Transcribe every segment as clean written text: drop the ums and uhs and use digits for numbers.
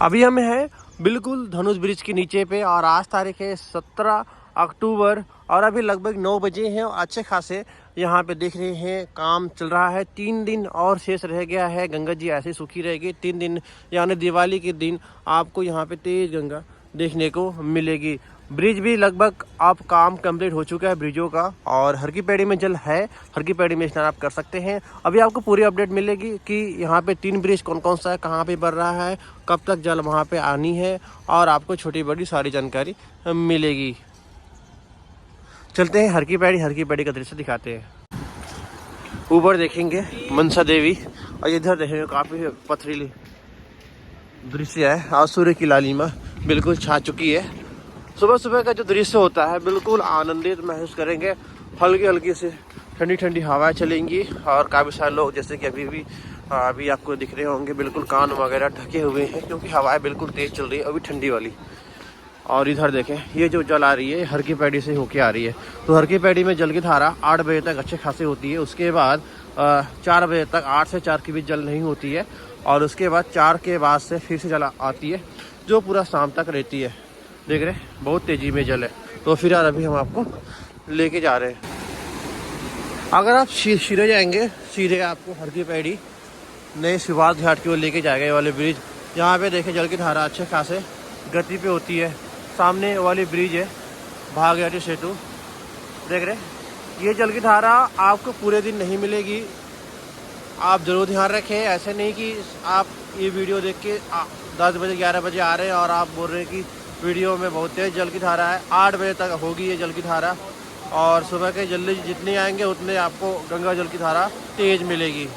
अभी हम हैं बिल्कुल धनुष ब्रिज के नीचे पे और आज तारीख है 17 अक्टूबर और अभी लगभग 9 बजे हैं और अच्छे खासे यहाँ पे देख रहे हैं काम चल रहा है। 3 दिन और शेष रह गया है, गंगा जी ऐसे सूखी रहेगी 3 दिन, यानी दिवाली के दिन आपको यहाँ पे तेज गंगा देखने को मिलेगी। ब्रिज भी लगभग अब काम कंप्लीट हो चुका है ब्रिजों का और हर की पैड़ी में जल है, हर की पैड़ी में स्नान आप कर सकते हैं। अभी आपको पूरी अपडेट मिलेगी कि यहाँ पे 3 ब्रिज कौन कौन सा है, कहाँ पे बन रहा है, कब तक जल वहाँ पे आनी है और आपको छोटी बड़ी सारी जानकारी मिलेगी। चलते हैं हर की पैड़ी का दृश्य दिखाते हैं। ऊपर देखेंगे मनसा देवी और इधर देखेंगे काफ़ी पथरीली दृश्य है और सूर्य की लालिमा बिल्कुल छा चुकी है। सुबह सुबह का जो दृश्य होता है बिल्कुल आनंदित महसूस करेंगे। हल्की हल्की से ठंडी ठंडी हवाएं चलेंगी और काफ़ी सारे लोग जैसे कि अभी आपको दिख रहे होंगे बिल्कुल कान वगैरह ढके हुए हैं क्योंकि हवाएं बिल्कुल तेज़ चल रही है अभी ठंडी वाली। और इधर देखें ये जो जल आ रही है हर की पैड़ी से होके आ रही है। तो हर की पैड़ी में जल की धारा 8 बजे तक अच्छे खासी होती है। उसके बाद 4 बजे तक 8 से 4 के बीच जल नहीं होती है और उसके बाद 4 के बाद से फिर से जल आती है जो पूरा शाम तक रहती है। देख रहे हैं बहुत तेज़ी में जल है। तो फिर यार अभी हम आपको लेके जा रहे हैं। अगर आप सीधे जाएंगे सीधे आपको हर की पैड़ी नए शिवाज घाट की ओर लेके जाएगा। ये वाले ब्रिज यहाँ पे देखें जल की धारा अच्छे खासे गति पे होती है। सामने वाली ब्रिज है भागीरथी सेतु, देख रहे ये जल की धारा आपको पूरे दिन नहीं मिलेगी। आप जरूर ध्यान रखें, ऐसे नहीं कि आप ये वीडियो देख के 10 बजे 11 बजे आ रहे हैं और आप बोल रहे हैं कि वीडियो में बहुत तेज़ जल की धारा है। 8 बजे तक होगी ये जल की धारा और सुबह के जल्दी जितने आएंगे उतने आपको गंगा जल की धारा तेज़ मिलेगी।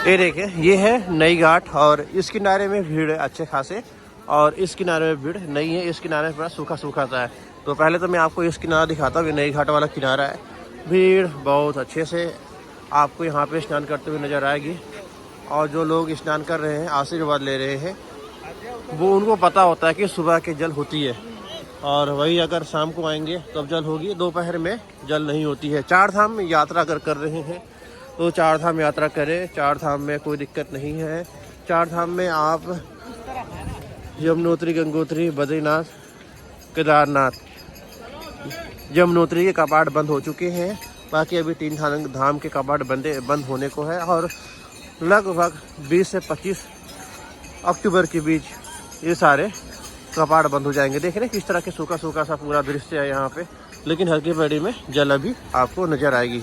ये देखिए ये है नई घाट और इस किनारे में भीड़ है अच्छे खासे और इस किनारे में भीड़ नहीं है। इस किनारे में थोड़ा सूखा सूखा सा है। तो पहले तो मैं आपको इस किनारा दिखाता हूँ। ये नई घाट वाला किनारा है, भीड़ बहुत अच्छे से आपको यहाँ पे स्नान करते हुए नज़र आएगी। और जो लोग स्नान कर रहे हैं आशीर्वाद ले रहे हैं वो उनको पता होता है कि सुबह के जल होती है और वही अगर शाम को आएंगे तब जल होगी, दोपहर में जल नहीं होती है। 4 धाम यात्रा अगर कर रहे हैं तो 4 धाम यात्रा करें। 4 धाम में कोई दिक्कत नहीं है। 4 धाम में आप यमुनोत्री, गंगोत्री, बद्रीनाथ, केदारनाथ, यमुनोत्री के कपाट बंद हो चुके हैं। बाकी अभी 3 धाम के कपाट बंद होने को है और लगभग 20 से 25 अक्टूबर के बीच ये सारे कपाट बंद हो जाएंगे। देख रहे हैं किस तरह के सूखा सूखा सा पूरा दृश्य है यहाँ पे, लेकिन हर की पैड़ी में जल अभी आपको नजर आएगी।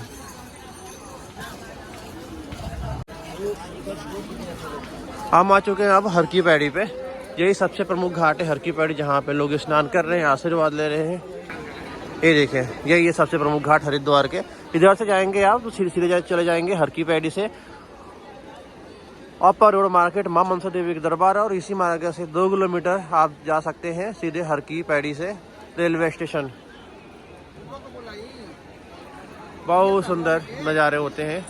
हम आ चुके हैं अब हर की पैड़ी पे। यही सबसे प्रमुख घाट है हर की पैड़ी, जहाँ पे लोग स्नान कर रहे हैं, आशीर्वाद ले रहे हैं। ये देखें ये सबसे प्रमुख घाट हरिद्वार के। इधर से जाएंगे आप तो सीधे चले जाएंगे हर की पैड़ी से अपर रोड मार्केट मां मनसा देवी के दरबार और इसी मार्ग से 2 किलोमीटर आप जा सकते हैं सीधे हर की पैड़ी से रेलवे स्टेशन। बहुत सुंदर नज़ारे होते हैं।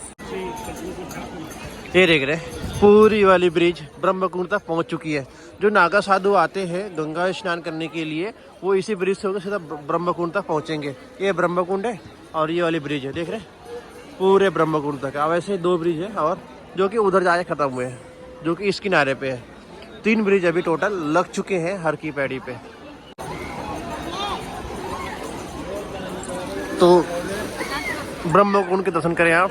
ये देख रहे पूरी वाली ब्रिज ब्रह्मकुंड तक पहुंच चुकी है। जो नागा साधु आते हैं गंगा स्नान करने के लिए वो इसी ब्रिज से होकर सीधा ब्रह्मकुंड तक पहुंचेंगे। ये ब्रह्मकुंड है और ये वाली ब्रिज है, देख रहे पूरे ब्रह्मकुंड तक। अब ऐसे 2 ब्रिज है और जो कि उधर जाके ख़त्म हुए हैं, जो कि इस किनारे पे है। 3 ब्रिज अभी टोटल लग चुके हैं हर की पैड़ी पे। तो ब्रह्मकुंड के दर्शन करें आप।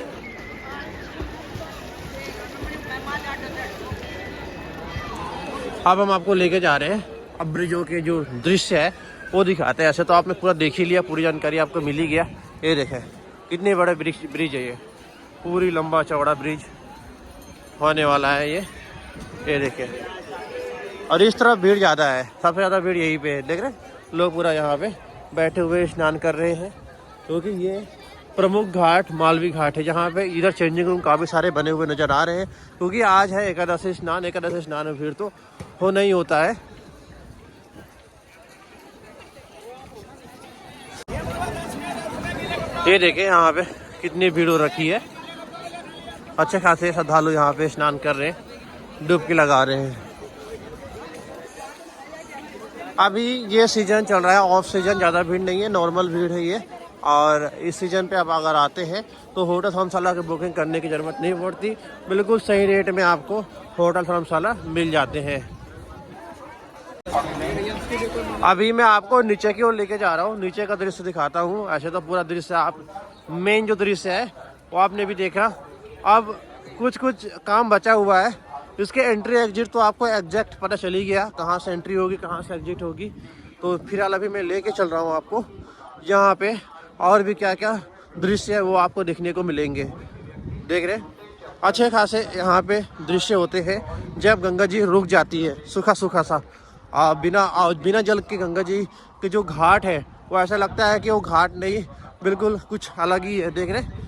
अब हम आपको लेके जा रहे हैं, अब ब्रिजों के जो दृश्य है वो दिखाते हैं। ऐसे तो आपने पूरा देख ही लिया, पूरी जानकारी आपको मिल ही गया। ये देखें कितने बड़े ब्रिज है, ये पूरी लंबा चौड़ा ब्रिज होने वाला है ये देखें। और इस तरफ भीड़ ज़्यादा है, सबसे ज़्यादा भीड़ यहीं पे है। देख रहे लोग पूरा यहाँ पे बैठे हुए स्नान कर रहे हैं क्योंकि ये प्रमुख घाट मालवी घाट है, जहाँ पे इधर चेंजिंग रूम काफ़ी सारे बने हुए नज़र आ रहे हैं क्योंकि आज है एकादशी स्नान। एकादशी स्नान में भीड़ तो होना ही होता है। ये देखें यहाँ पे कितनी भीड़ हो रखी है। अच्छे खासे श्रद्धालु यहाँ पे स्नान कर रहे हैं, डुबकी लगा रहे हैं। अभी ये सीज़न चल रहा है, ऑफ सीज़न, ज़्यादा भीड़ नहीं है, नॉर्मल भीड़ है ये। और इस सीज़न पे आप अगर आते हैं तो होटल धर्मशाला की बुकिंग करने की ज़रूरत नहीं पड़ती, बिल्कुल सही रेट में आपको होटल धर्मशाला मिल जाते हैं। अभी मैं आपको नीचे की ओर लेके जा रहा हूँ, नीचे का दृश्य दिखाता हूँ। ऐसे तो पूरा दृश्य आप मेन जो दृश्य है वो आपने भी देखा। अब कुछ कुछ काम बचा हुआ है, इसके एंट्री एग्जिट तो आपको एग्जैक्ट पता चल ही गया, कहाँ से एंट्री होगी कहाँ से एग्जिट होगी। तो फिलहाल अभी मैं लेके चल रहा हूँ आपको यहाँ पे, और भी क्या क्या दृश्य है वो आपको देखने को मिलेंगे। देख रहे अच्छे खासे यहाँ पे दृश्य होते हैं जब गंगा जी रुक जाती है, सूखा सूखा सा। बिना जल के गंगा जी के जो घाट है वो ऐसा लगता है कि वो घाट नहीं, बिल्कुल कुछ अलग ही है। देख रहे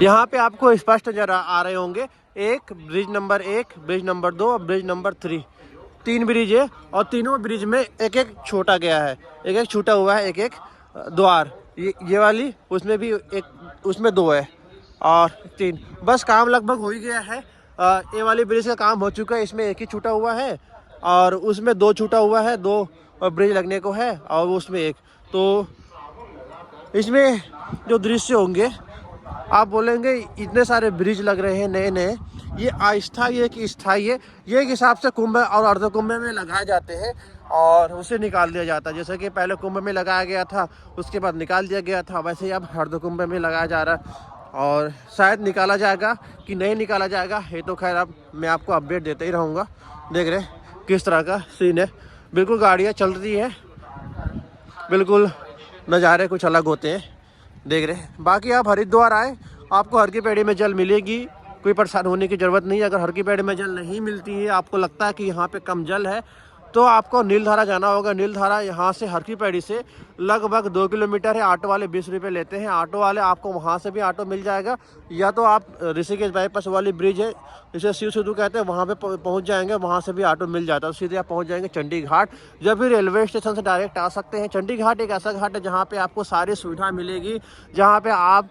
यहाँ पे आपको स्पष्ट नजर आ रहे होंगे, एक ब्रिज नंबर 1, ब्रिज नंबर 2 और ब्रिज नंबर 3, 3 ब्रिज है। और तीनों ब्रिज में एक एक छोटा गया है, एक एक छूटा हुआ है, एक एक द्वार। ये वाली उसमें भी एक, उसमें 2 है और 3, बस काम लगभग हो ही गया है। ये वाली ब्रिज का काम हो चुका है, इसमें एक ही छूटा हुआ है और उसमें 2 छूटा हुआ है, 2 ब्रिज लगने को है और उसमें 1। तो इसमें जो दृश्य होंगे आप बोलेंगे इतने सारे ब्रिज लग रहे हैं नए नए, ये अस्थायी है कि स्थायी है, ये एक हिसाब से कुंभ और अर्ध कुंभ में लगाए जाते हैं और उसे निकाल दिया जाता है। जैसे कि पहले कुंभ में लगाया गया था, उसके बाद निकाल दिया गया था, वैसे ही अब अर्ध कुंभ में लगाया जा रहा है और शायद निकाला जाएगा कि नहीं निकाला जाएगा, ये तो खैर अब मैं आपको अपडेट देते ही रहूँगा। देख रहे किस तरह का सीन है, बिल्कुल गाड़ियाँ चल रही है, बिल्कुल नज़ारे कुछ अलग होते हैं। देख रहे बाकी आप हरिद्वार आए, आपको हर की पैड़ी में जल मिलेगी, कोई परेशान होने की ज़रूरत नहीं है। अगर हर की पैड़ी में जल नहीं मिलती है, आपको लगता है कि यहाँ पे कम जल है, तो आपको नीलधारा जाना होगा। नीलधारा यहाँ से हर की पैड़ी से लगभग 2 किलोमीटर है। ऑटो वाले 20 रुपये लेते हैं, ऑटो वाले आपको वहाँ से भी ऑटो मिल जाएगा, या तो आप ऋषिकेश बाईपास वाली ब्रिज है जिसे शिव सेतु कहते हैं, वहाँ पे पहुँच जाएंगे, वहाँ से भी ऑटो मिल जाता है, तो सीधे आप पहुँच जाएंगे चंडी घाट। जब भी रेलवे स्टेशन से डायरेक्ट आ सकते हैं। चंडी घाट एक ऐसा घाट है जहाँ पे आपको सारी सुविधा मिलेगी, जहाँ पे आप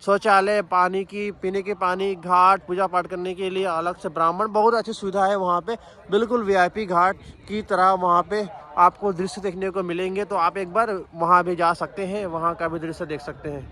शौचालय, पानी की, पीने के पानी, घाट, पूजा पाठ करने के लिए अलग से ब्राह्मण, बहुत अच्छी सुविधा है वहाँ पे, बिल्कुल वीआईपी घाट की तरह वहाँ पे आपको दृश्य देखने को मिलेंगे। तो आप एक बार वहाँ भी जा सकते हैं, वहाँ का भी दृश्य देख सकते हैं।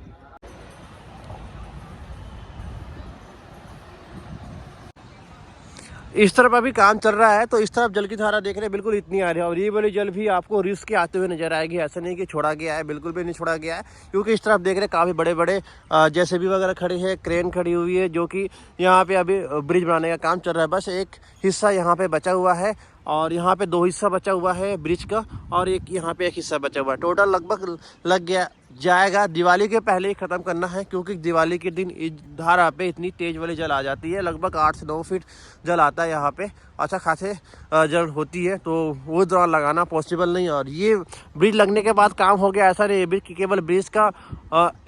इस तरफ अभी काम चल रहा है, तो इस तरफ जल की धारा देख रहे हैं, बिल्कुल इतनी आ रही है और ये वाली जल भी आपको रिस्क के आते हुए नजर आएगी। ऐसा नहीं कि छोड़ा गया है, बिल्कुल भी नहीं छोड़ा गया है, क्योंकि इस तरफ देख रहे हैं काफ़ी बड़े बड़े जेसीबी वगैरह खड़े हैं, क्रेन खड़ी हुई है, जो कि यहाँ पे अभी ब्रिज बनाने का काम चल रहा है। बस एक हिस्सा यहाँ पे बचा हुआ है और यहाँ पे 2 हिस्सा बचा हुआ है ब्रिज का, और एक यहाँ पे 1 हिस्सा बचा हुआ है। टोटल लगभग लग जाएगा, दिवाली के पहले ही ख़त्म करना है, क्योंकि दिवाली के दिन इस धारा पे इतनी तेज़ वाली जल आ जाती है, लगभग 8 से 9 फीट जल आता है यहाँ पे, अच्छा खासे जल होती है, तो वो दौरान लगाना पॉसिबल नहीं। और ये ब्रिज लगने के बाद काम हो गया ऐसा नहीं, ब्रिज केवल ब्रिज का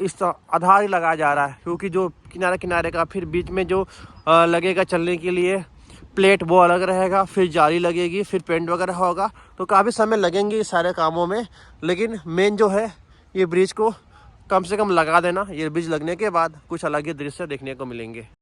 इस आधार ही लगाया जा रहा है, क्योंकि जो किनारे किनारे का फिर बीच में जो लगेगा चलने के लिए प्लेट वो अलग रहेगा, फिर जाली लगेगी, फिर पेंट वगैरह होगा, तो काफ़ी समय लगेंगे इस सारे कामों में। लेकिन मेन जो है ये ब्रिज को कम से कम लगा देना, ये ब्रिज लगने के बाद कुछ अलग ही दृश्य देखने को मिलेंगे।